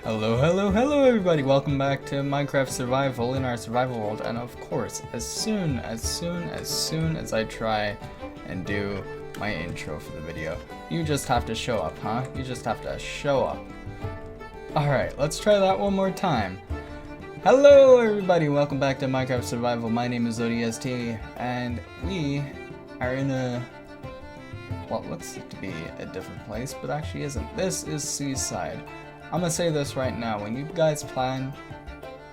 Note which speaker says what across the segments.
Speaker 1: Hello everybody, welcome back to Minecraft Survival in our survival world. And of course, as soon as I try and do my intro for the video, you just have to show up, huh? You just have to show up. Alright, let's try that one more time. Hello everybody, welcome back to Minecraft Survival. My name is ODST, and we are in a, well, it looks to be a different place, but actually isn't. This is Seaside. I'm gonna say this right now, when you guys plan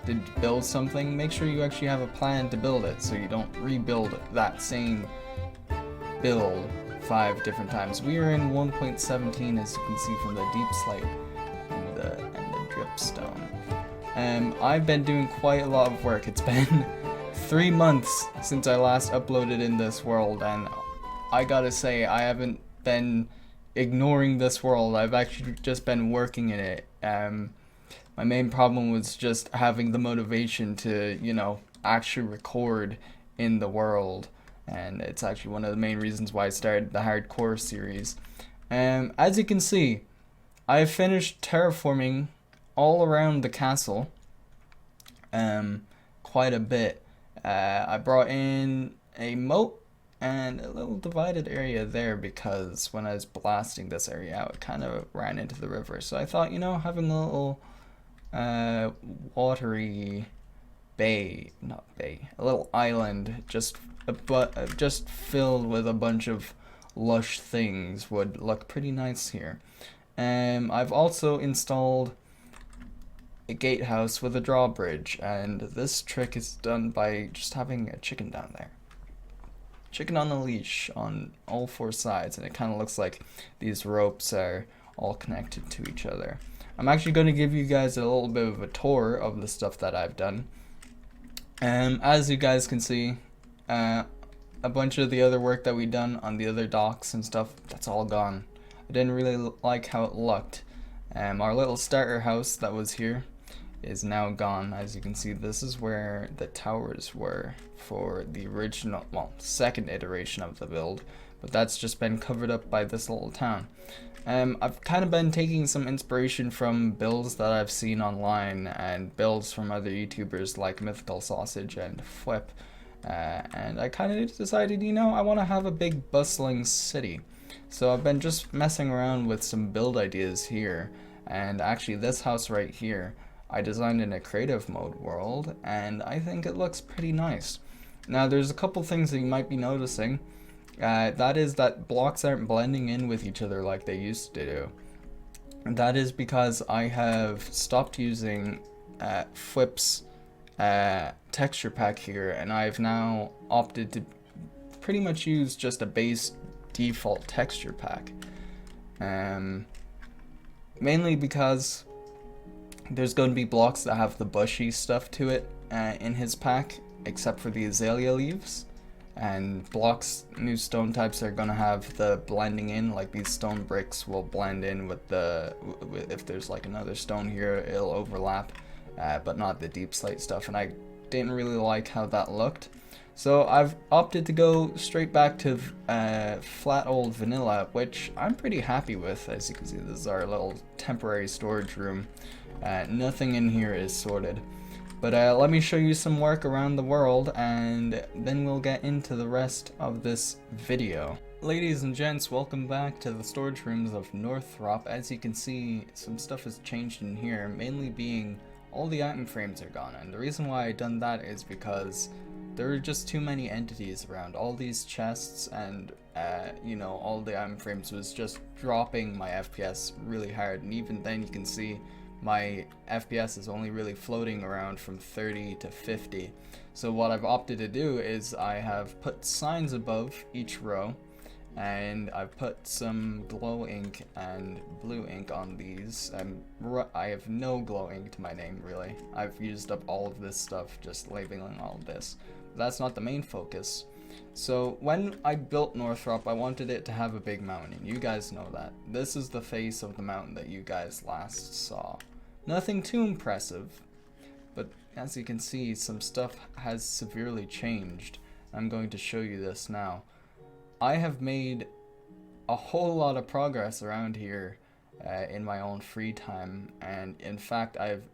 Speaker 1: to build something, make sure you actually have a plan to build it, so you don't rebuild that same build 5 different times. We are in 1.17, as you can see from the deep slate and the dripstone. I've been doing quite a lot of work. It's been 3 months since I last uploaded in this world, and I gotta say, I haven't been ignoring this world. I've actually just been working in it. My main problem was just having the motivation to, you know, actually record in the world, and it's actually one of the main reasons why I started the hardcore series. As you can see, I've finished terraforming all around the castle quite a bit. I brought in a moat and a little divided area there, because when I was blasting this area out, it kind of ran into the river. So I thought, you know, having a little watery a little island just filled with a bunch of lush things would look pretty nice here. I've also installed a gatehouse with a drawbridge, and this trick is done by just having a chicken down there. Chicken on a leash on all 4 sides, and it kind of looks like these ropes are all connected to each other. I'm actually going to give you guys a little bit of a tour of the stuff that I've done. As you guys can see, a bunch of the other work that we done on the other docks and stuff, that's all gone. I didn't really like how it looked. Our little starter house that was here is now gone. As you can see, this is where the towers were for the original, well, second iteration of the build, but that's just been covered up by this little town. I've kind of been taking some inspiration from builds that I've seen online and builds from other YouTubers like Mythical Sausage and Flip, and I kind of decided, you know, I want to have a big bustling city. So I've been just messing around with some build ideas here, and actually this house right here I designed in a creative mode world, and I think it looks pretty nice. Now there's a couple things that you might be noticing. That is that blocks aren't blending in with each other like they used to do. And that is because I have stopped using Flip's texture pack here, and I've now opted to pretty much use just a base default texture pack. Mainly because there's going to be blocks that have the bushy stuff to it in his pack, except for the azalea leaves. And blocks, new stone types, are going to have the blending in, like these stone bricks will blend in with the, if there's like another stone here, it'll overlap, but not the deep slate stuff, and I didn't really like how that looked. So I've opted to go straight back to flat old vanilla, which I'm pretty happy with. As you can see, this is our little temporary storage room. Nothing in here is sorted. But let me show you some work around the world, and then we'll get into the rest of this video. Ladies and gents, welcome back to the storage rooms of Northrop. As you can see, some stuff has changed in here, mainly being all the item frames are gone. And the reason why I done that is because there are just too many entities around. All these chests and you know, all the item frames was just dropping my FPS really hard, and even then you can see my FPS is only really floating around from 30 to 50. So what I've opted to do is I have put signs above each row, and I've put some glow ink and blue ink on these. I have no glow ink to my name, really. I've used up all of this stuff just labeling all of this. But that's not the main focus. So when I built Northrop, I wanted it to have a big mountain. You guys know that. This is the face of the mountain that you guys last saw. Nothing too impressive, but as you can see, some stuff has severely changed. I'm going to show you this now. I have made a whole lot of progress around here in my own free time. And in fact, I've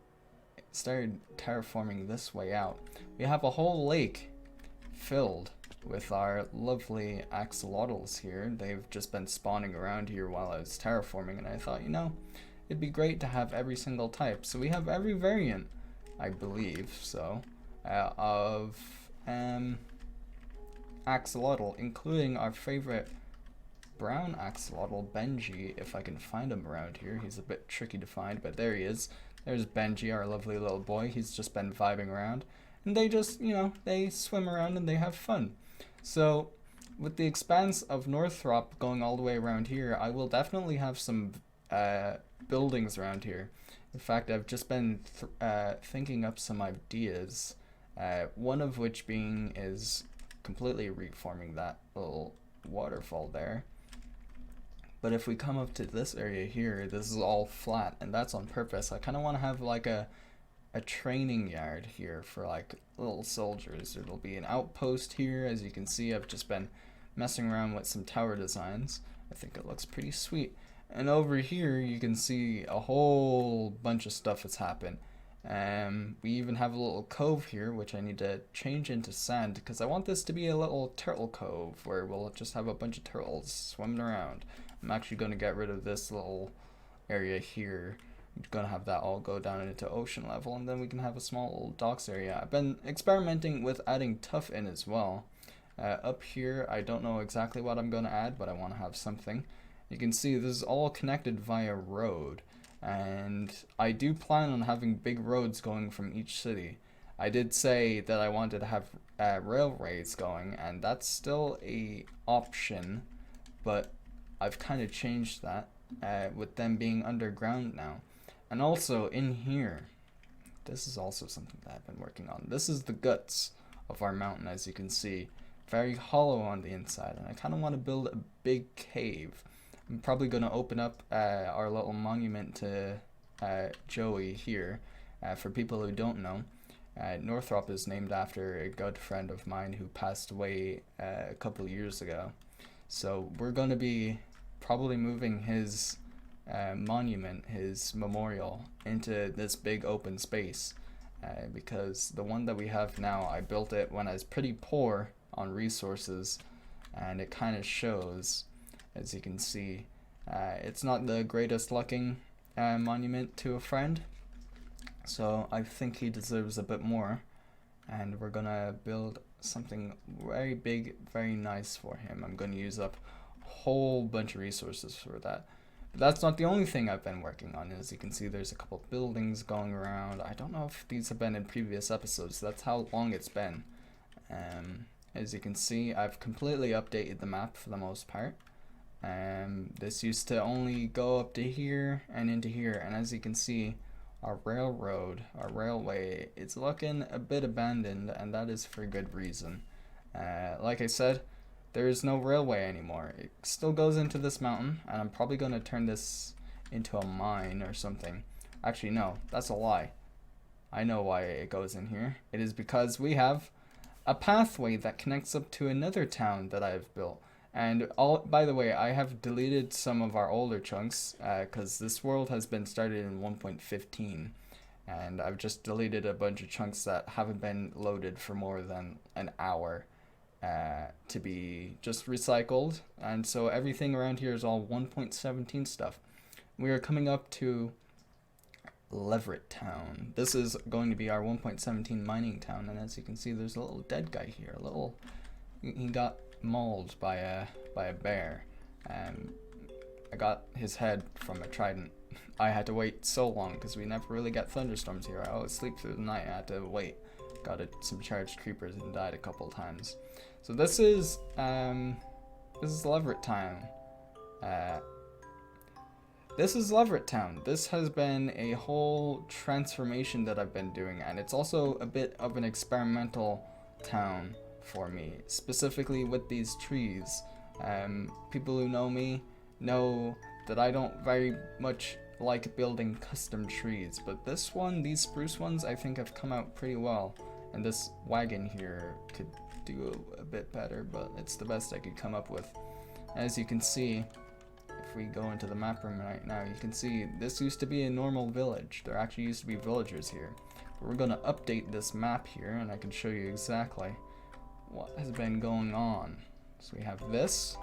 Speaker 1: started terraforming this way out. We have a whole lake filled with our lovely axolotls here. They've just been spawning around here while I was terraforming, and I thought, you know, it'd be great to have every single type. So we have every variant, I believe, so, of axolotl, including our favorite brown axolotl, Benji, if I can find him around here. He's a bit tricky to find, but there he is. There's Benji, our lovely little boy. He's just been vibing around. And they just, you know, they swim around and they have fun. So, with the expanse of Northrop going all the way around here, I will definitely have some buildings around here. In fact, I've just been thinking up some ideas. One of which being is completely reforming that little waterfall there. But if we come up to this area here, this is all flat, and that's on purpose. I kind of want to have like a training yard here for like little soldiers. It'll be an outpost here. As you can see, I've just been messing around with some tower designs. I think it looks pretty sweet. And over here you can see a whole bunch of stuff that's happened. We even have a little cove here, which I need to change into sand because I want this to be a little turtle cove where we'll just have a bunch of turtles swimming around. I'm actually going to get rid of this little area here. I'm going to have that all go down into ocean level, and then we can have a small little docks area. I've been experimenting with adding tuff in as well. Up here, I don't know exactly what I'm going to add, but I want to have something. You can see this is all connected via road, and I do plan on having big roads going from each city. I did say that I wanted to have railways going, and that's still a option, but I've kind of changed that with them being underground now. And also in here, this is also something that I've been working on. This is the guts of our mountain, as you can see. Very hollow on the inside, and I kind of want to build a big cave. I'm probably going to open up our little monument to Joey here. For people who don't know, Northrop is named after a good friend of mine who passed away a couple years ago. So we're going to be probably moving his monument, his memorial, into this big open space because the one that we have now, I built it when I was pretty poor on resources, and it kind of shows. As you can see, it's not the greatest looking monument to a friend, so I think he deserves a bit more, and we're gonna build something very big, very nice for him. I'm gonna use up a whole bunch of resources for that. But that's not the only thing I've been working on. As you can see, there's a couple buildings going around. I don't know if these have been in previous episodes. That's how long it's been. As you can see, I've completely updated the map for the most part. This used to only go up to here and into here, and as you can see, our railroad, our railway, it's looking a bit abandoned, and that is for good reason. Like I said, there is no railway anymore. It still goes into this mountain, and I'm probably going to turn this into a mine or something. Actually, no, that's a lie. I know why it goes in here. It is because we have a pathway that connects up to another town that I've built. And by the way, I have deleted some of our older chunks because this world has been started in 1.15, and I've just deleted a bunch of chunks that haven't been loaded for more than an hour to be just recycled. And so everything around here is all 1.17 stuff. We are coming up to Levert town. This is going to be our 1.17 mining town, and as you can see, there's a little dead guy here. He got mauled by a bear. I got his head from a trident. I had to wait so long because we never really get thunderstorms here. I always sleep through the night. I had to wait. Got some charged creepers and died a couple times. So this is Levert town. This is Levert town. This has been a whole transformation that I've been doing, and it's also a bit of an experimental town for me, specifically with these trees. People who know me know that I don't very much like building custom trees, but these spruce ones, I think have come out pretty well, and this wagon here could do a bit better, but it's the best I could come up with. As you can see, if if we go into the map room right now, you can see this used to be a normal village. There actually used to be villagers here. But we're going to update this map here, and I can show you exactly what has been going on. So we have this.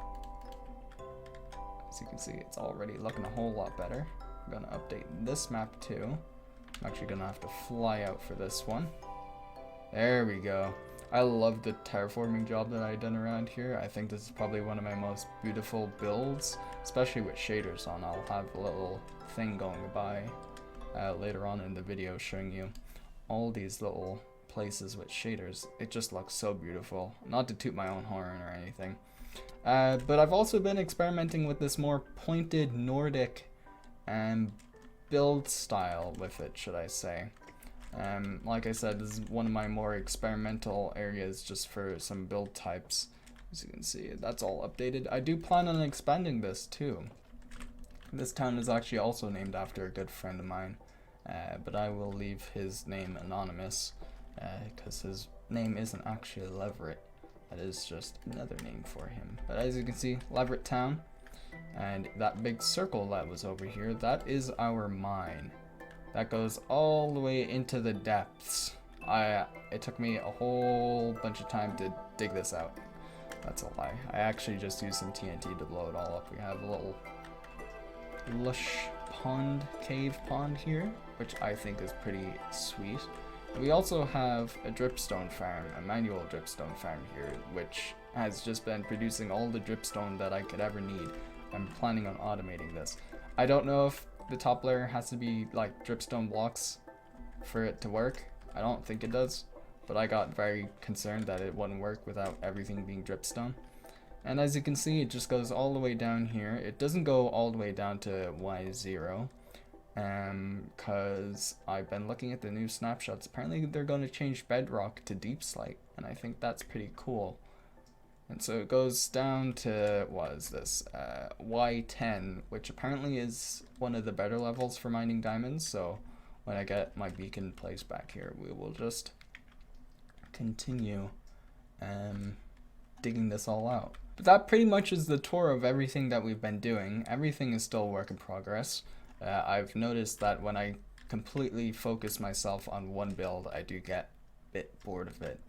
Speaker 1: As you can see, it's already looking a whole lot better. I'm going to update this map too. I'm actually going to have to fly out for this one. There we go. I love the terraforming job that I've done around here. I think this is probably one of my most beautiful builds, especially with shaders on. I'll have a little thing going by later on in the video showing you all these little places with shaders. It just looks so beautiful. Not to toot my own horn or anything. But I've also been experimenting with this more pointed Nordic build style with it, should I say. Like I said, this is one of my more experimental areas just for some build types. As you can see, that's all updated. I do plan on expanding this too. This town is actually also named after a good friend of mine, but I will leave his name anonymous because his name isn't actually Levert. That is just another name for him. But as you can see, Levert town, and that big circle that was over here, that is our mine. That goes all the way into the depths. It took me a whole bunch of time to dig this out. That's a lie. I actually just used some TNT to blow it all up. We have a little lush pond, cave pond here, which I think is pretty sweet. We also have a dripstone farm, a manual dripstone farm here, which has just been producing all the dripstone that I could ever need. I'm planning on automating this. I don't know if the top layer has to be like dripstone blocks for it to work. I don't think it does, but I got very concerned that it wouldn't work without everything being dripstone. And as you can see, it just goes all the way down here. It doesn't go all the way down to Y0, because I've been looking at the new snapshots. Apparently they're going to change bedrock to deep slate, and I think that's pretty cool. And so it goes down to, what is this, Y10, which apparently is one of the better levels for mining diamonds. So when I get my beacon placed back here, we will just continue digging this all out. But that pretty much is the tour of everything that we've been doing. Everything is still work in progress. I've noticed that when I completely focus myself on one build, I do get a bit bored of it.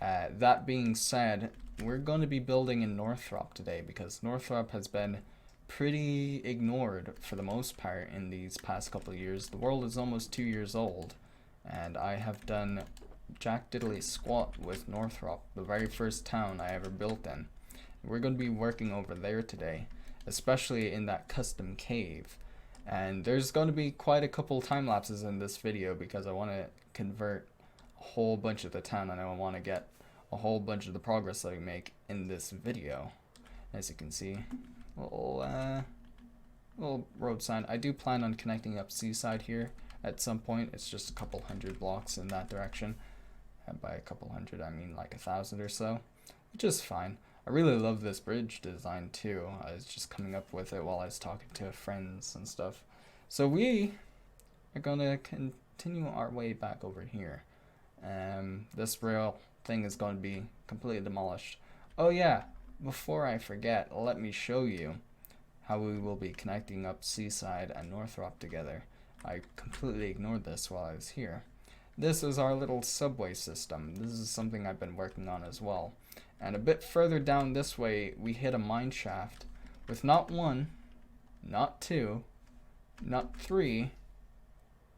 Speaker 1: That being said, we're going to be building in Northrop today because Northrop has been pretty ignored for the most part in these past couple of years. The world is almost 2 years old, and I have done jack diddly squat with Northrop, the very first town I ever built in. We're going to be working over there today, especially in that custom cave. And there's going to be quite a couple time lapses in this video because I want to convert a whole bunch of the town, and I want to get a whole bunch of the progress that we make in this video. As you can see, little road sign. I do plan on connecting up Seaside here at some point. It's just a couple hundred blocks in that direction. And by a couple hundred, I mean like 1,000 or so, which is fine. I really love this bridge design too. I was just coming up with it while I was talking to friends and stuff. So we are gonna continue our way back over here. This rail thing is going to be completely demolished. Oh yeah, before I forget, let me show you how we will be connecting up Seaside and Northrop together. I completely ignored this while I was here. This is our little subway system. This is something I've been working on as well. And a bit further down this way, we hit a mine shaft with not one, not two, not three,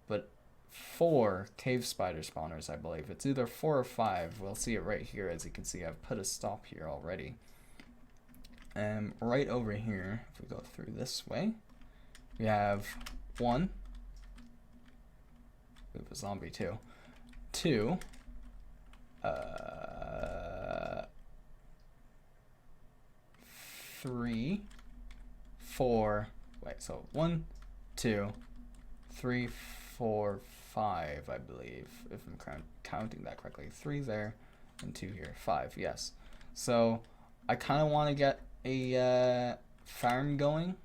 Speaker 1: but 4 cave spider spawners, I believe. It's either 4 or 5. We'll see it right here. As you can see, I've put a stop here already. Right over here, if we go through this way, we have 1. We have a zombie too. 2. 3, 4. Wait, so 1, 2, 3, 4, 5, I believe, if I'm counting that correctly. 3 there and 2 here. 5, yes. So I kind of want to get a farm going,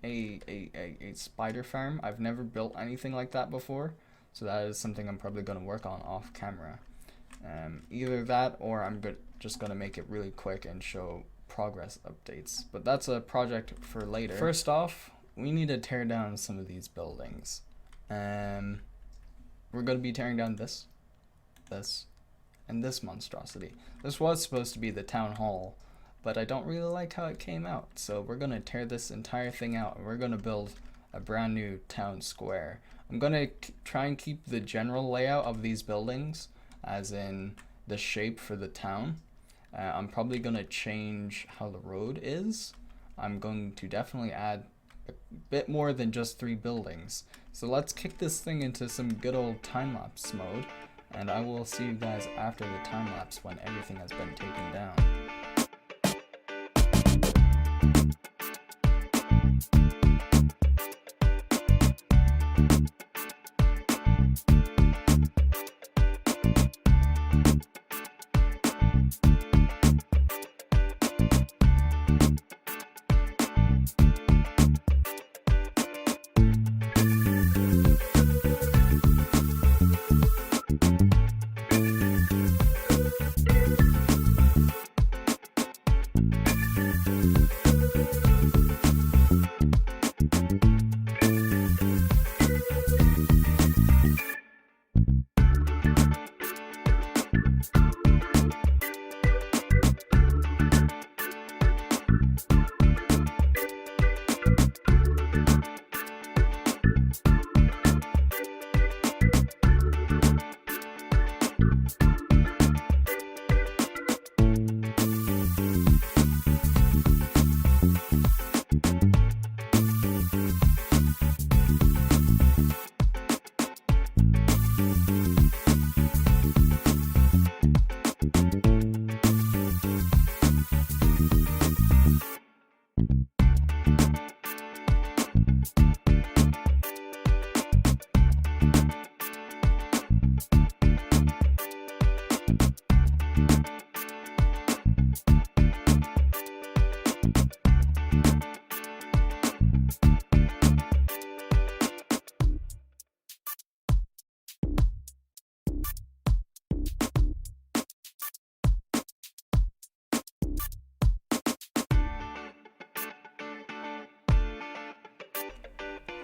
Speaker 1: a spider farm. I've never built anything like that before, so that is something I'm probably going to work on off camera. Either that, or I'm just going to make it really quick and show progress updates, but that's a project for later. First off, we need to tear down some of these buildings. We're going to be tearing down this, and this monstrosity. This was supposed to be the town hall, but I don't really like how it came out, so we're going to tear this entire thing out, and we're going to build a brand new town square. I'm going to try and keep the general layout of these buildings, as in the shape for the town. I'm probably going to change how the road is. I'm going to definitely add a bit more than just 3 buildings. So let's kick this thing into some good old time-lapse mode, and I will see you guys after the time-lapse when everything has been taken down.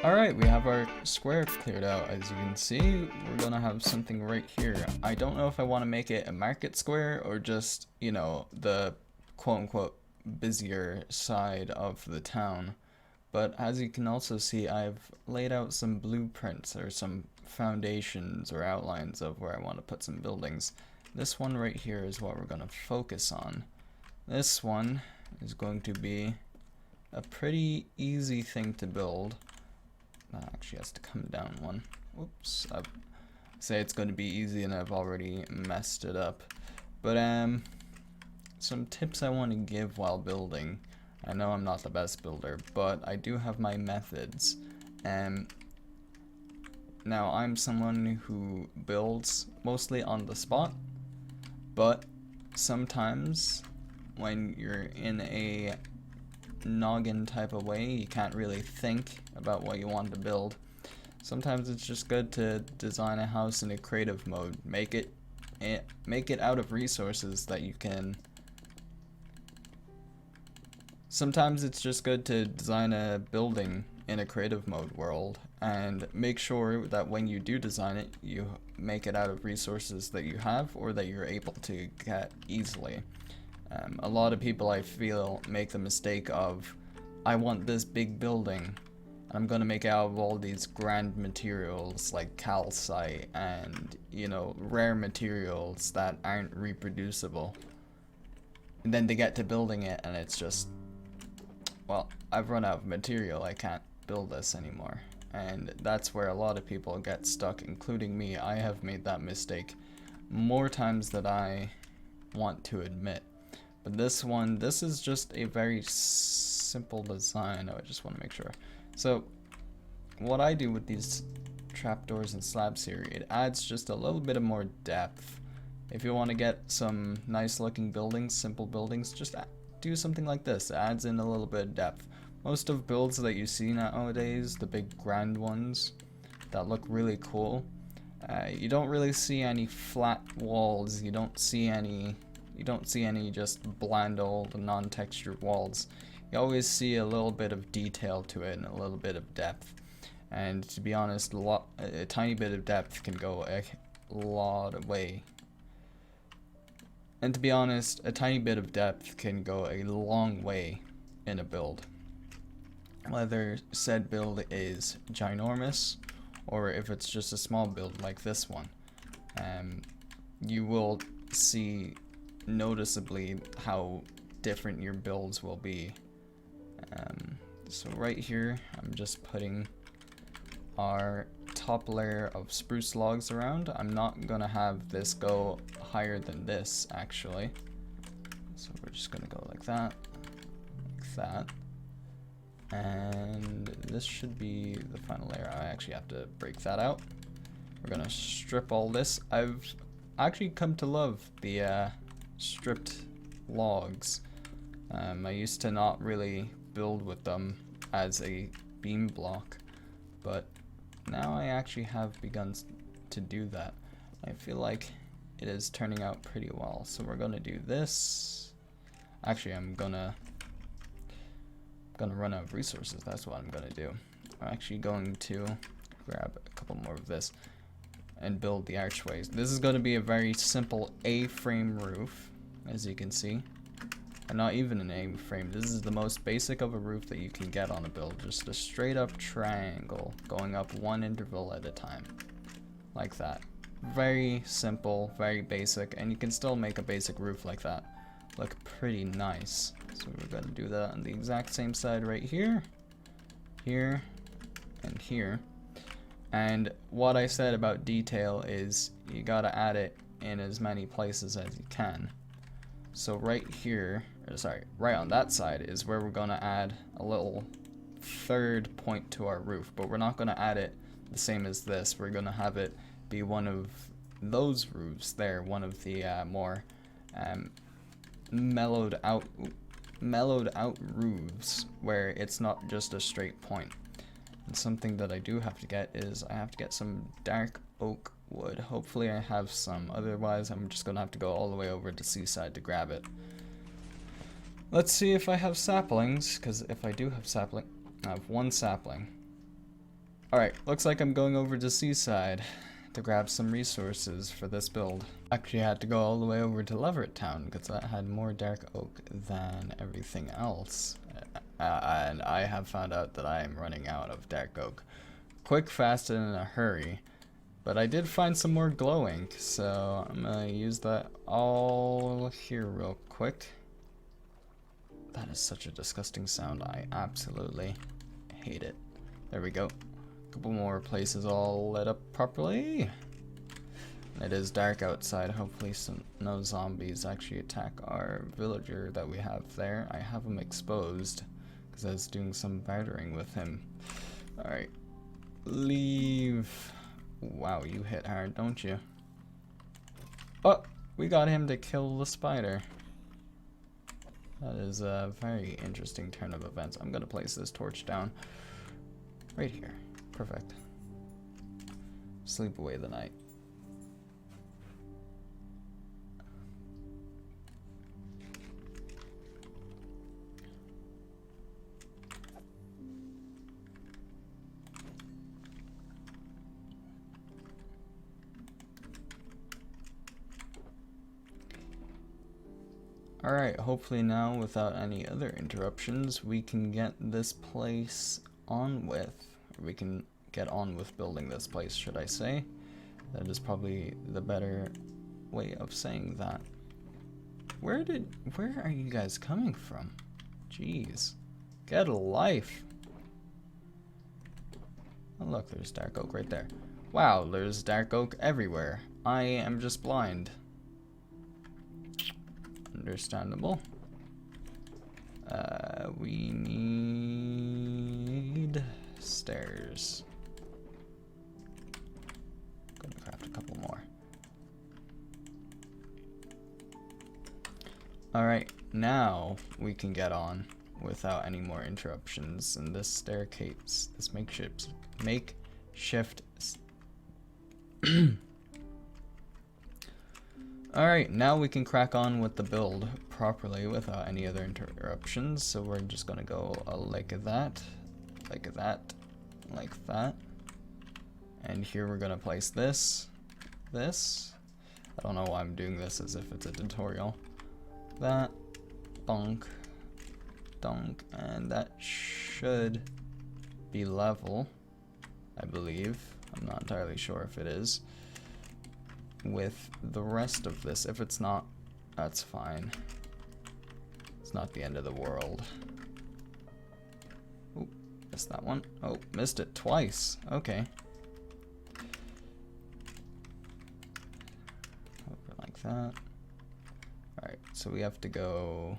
Speaker 1: Alright, we have our square cleared out. As you can see, we're gonna have something right here. I don't know if I want to make it a market square or just, you know, the quote-unquote busier side of the town. But as you can also see, I've laid out some blueprints or some foundations or outlines of where I want to put some buildings. This one right here is what we're going to focus on. This one is going to be a pretty easy thing to build. That actually has to come down one. Whoops. I say it's going to be easy and I've already messed it up. But some tips I want to give while building. I know I'm not the best builder, but I do have my methods. Now I'm someone who builds mostly on the spot, but sometimes when you're in a noggin type of way, you can't really think about what you want to build. Sometimes it's just good to design a house in a creative mode. Make it out of resources that you can. Sometimes it's just good to design a building in a creative mode world and make sure that when you do design it, you make it out of resources that you have or that you're able to get easily. A lot of people, I feel, make the mistake of, I want this big building, and I'm gonna make it out of all these grand materials like calcite and, you know, rare materials that aren't reproducible. And then they get to building it and it's just, well, I've run out of material, I can't build this anymore. And that's where a lot of people get stuck, including me. I have made that mistake more times than I want to admit. But this is just a very simple design. I just want to make sure. So what I do with these trapdoors and slabs here, it adds just a little bit of more depth. If you want to get some nice looking buildings, simple buildings, just do something like this. It adds in a little bit of depth. Most of builds that you see nowadays, the big grand ones that look really cool, you don't really see any flat walls. You don't see any You don't see any just bland old non-textured walls. You always see a little bit of detail to it and a little bit of depth. And to be honest, a tiny bit of depth can go a lot of way. And to be honest, a tiny bit of depth can go a long way in a build. Whether said build is ginormous or if it's just a small build like this one, you will see noticeably how different your builds will be. So right here, I'm just putting our top layer of spruce logs around. I'm not gonna have this go higher than this actually. So we're just gonna go like that, and this should be the final layer. I actually have to break that out. We're gonna strip all this. I've actually come to love the stripped logs. I used to not really build with them as a beam block, but now I actually have begun to do that. I feel like it is turning out pretty well. So we're gonna do this. Actually, I'm gonna run out of resources. That's what I'm gonna do. I'm actually going to grab a couple more of this and build the archways. This is gonna be a very simple A-frame roof, as you can see. And not even an A-frame. This is the most basic of a roof that you can get on a build. Just a straight up triangle going up one interval at a time. Like that. Very simple, very basic, and you can still make a basic roof like that look pretty nice. So we're gonna do that on the exact same side right here, here, and here. And what I said about detail is you gotta add it in as many places as you can. So right here, or sorry, right on that side is where we're gonna add a little third point to our roof, but we're not gonna add it the same as this. We're gonna have it be one of those roofs there, one of the more mellowed out roofs where it's not just a straight point. And something that I do have to get is I have to get some dark oak wood. Hopefully I have some, otherwise I'm just gonna have to go all the way over to Seaside to grab it. Let's see if I have saplings, because if I do have sapling, I have one sapling. Alright, looks like I'm going over to Seaside to grab some resources for this build. Actually I had to go all the way over to Levert town because that had more dark oak than everything else. And I have found out that I am running out of dark oak. Quick, fast, and in a hurry. But I did find some more glowing, so I'm gonna use that all here real quick. That is such a disgusting sound. I absolutely hate it. There we go. Couple more places all lit up properly. It is dark outside. Hopefully no zombies actually attack our villager that we have there. I have him exposed because I was doing some bartering with him. Alright. Leave. Wow, you hit hard, don't you? Oh, we got him to kill the spider. That is a very interesting turn of events. I'm gonna place this torch down right here. Perfect. Sleep away the night. Alright, hopefully now without any other interruptions we can get this place on with. We can get on with building this place, should I say. That is probably the better way of saying that. Where are you guys coming from? Jeez. Get a life. Oh look, there's dark oak right there. Wow, there's dark oak everywhere. I am just blind. Understandable. We need stairs. Gonna craft a couple more. Alright, now we can get on without any more interruptions in this staircase, this makeshift Alright, now we can crack on with the build properly without any other interruptions. So we're just gonna go like that, like that, like that. And here we're gonna place this. I don't know why I'm doing this as if it's a tutorial. That, bonk, donk, and that should be level, I believe. I'm not entirely sure if it is. With the rest of this. If it's not, that's fine. It's not the end of the world. Oop, missed that one. Oh, missed it twice. Okay. Over like that. Alright, so we have to go...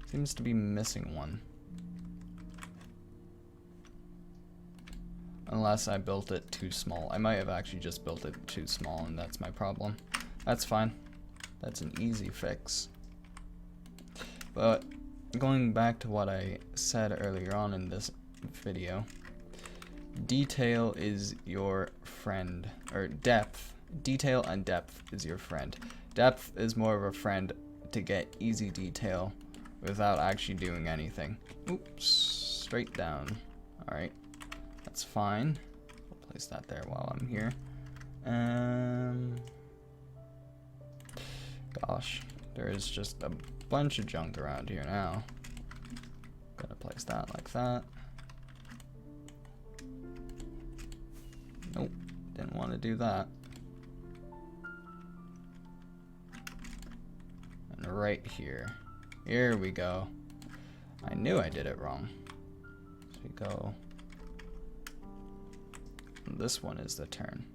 Speaker 1: Seems to be missing one. Unless I built it too small. I might have actually just built it too small, and that's my problem. That's fine. That's an easy fix. But going back to what I said earlier on in this video, detail is your friend, or depth. Detail and depth is your friend. Depth is more of a friend to get easy detail without actually doing anything. Oops, straight down. Alright. That's fine. I'll place that there while I'm here. Gosh, there is just a bunch of junk around here now. Gonna place that like that. Nope, didn't want to do that. And right here. Here we go. I knew I did it wrong. So we go. This one is the turn.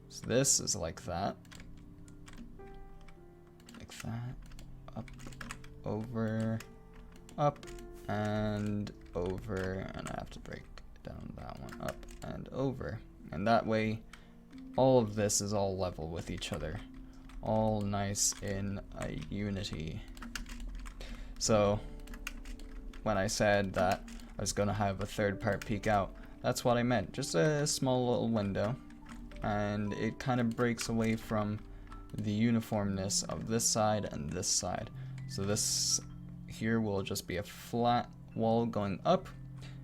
Speaker 1: So this is like that. Like that. Up, over, up, and over. And I have to break down that one. Up and over. And that way, all of this is all level with each other. All nice in a unity. So, when I said that I was going to have a third part peek out, that's what I meant. Just a small little window, and it kind of breaks away from the uniformness of this side and this side. So this here will just be a flat wall going up,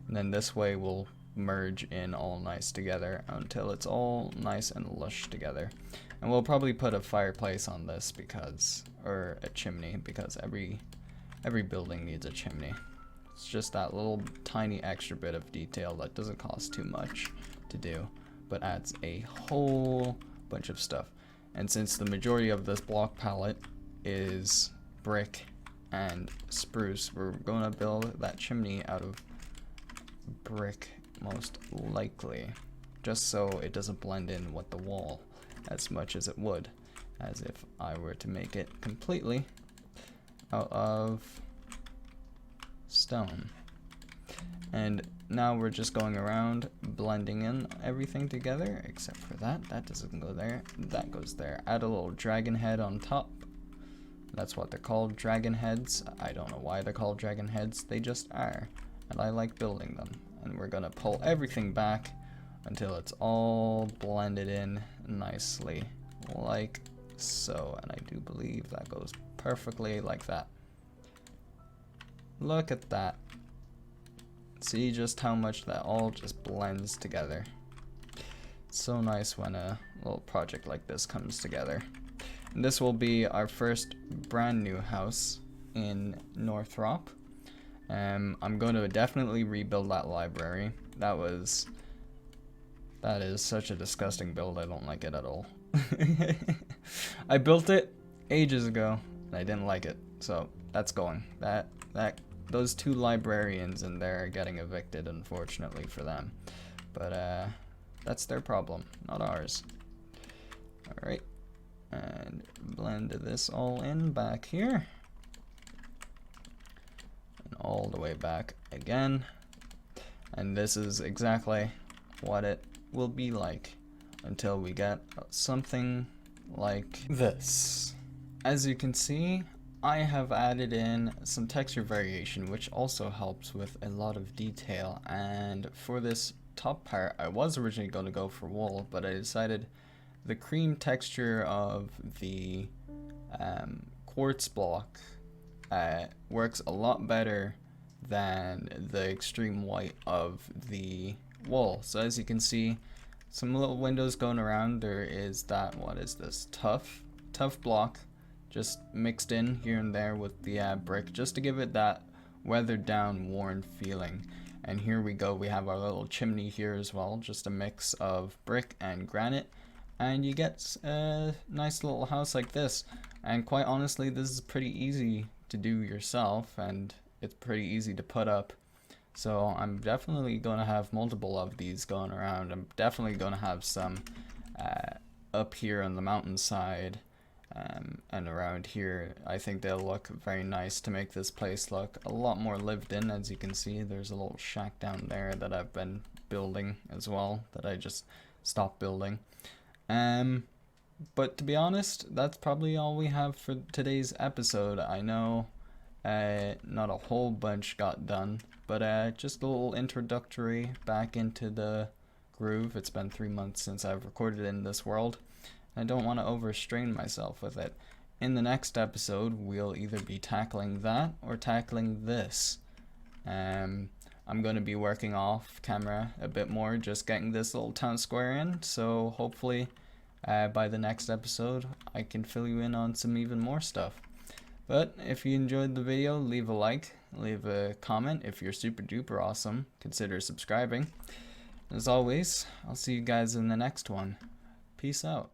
Speaker 1: and then this way will merge in all nice together until it's all nice and lush together. And we'll probably put a fireplace on this because, or a chimney, because every building needs a chimney. It's just that little tiny extra bit of detail that doesn't cost too much to do, but adds a whole bunch of stuff. And since the majority of this block palette is brick and spruce, we're going to build that chimney out of brick most likely, just so it doesn't blend in with the wall as much as it would, as if I were to make it completely out of stone. And now we're just going around blending in everything together, except for that doesn't go there, that goes there. Add a little dragon head on top. That's what they're called, dragon heads. I don't know why they're called dragon heads, they just are, and I like building them. And we're gonna pull everything back until it's all blended in nicely, like so. And I do believe that goes perfectly like that. Look at that. See just how much that all just blends together. It's so nice when a little project like this comes together. And this will be our first brand new house in Northrop. I'm going to definitely rebuild that library. That is such a disgusting build. I don't like it at all. I built it ages ago and I didn't like it, so that's going. Those two librarians in there are getting evicted, unfortunately for them. But that's their problem, not ours. Alright, and blend this all in back here. And all the way back again. And this is exactly what it will be like until we get something like this. As you can see, I have added in some texture variation, which also helps with a lot of detail. And for this top part, I was originally going to go for wool, but I decided the cream texture of the quartz block works a lot better than the extreme white of the wool. So as you can see, some little windows going around. There is that, what is this, tough block just mixed in here and there with the brick, just to give it that weathered down, worn feeling. And here we go, we have our little chimney here as well, just a mix of brick and granite, and you get a nice little house like this. And quite honestly, this is pretty easy to do yourself, and it's pretty easy to put up. So I'm definitely going to have multiple of these going around. I'm definitely going to have some up here on the mountainside, and around here. I think they'll look very nice to make this place look a lot more lived in. As you can see, there's a little shack down there that I've been building as well, that I just stopped building. But to be honest, that's probably all we have for today's episode. I know not a whole bunch got done, but just a little introductory back into the groove. It's been 3 months since I've recorded in this world. I don't want to overstrain myself with it. In the next episode, we'll either be tackling that or tackling this. I'm going to be working off camera a bit more, just getting this little town square in, so hopefully by the next episode I can fill you in on some even more stuff. But if you enjoyed the video, leave a like, leave a comment. If you're super duper awesome, consider subscribing. As always, I'll see you guys in the next one. Peace out.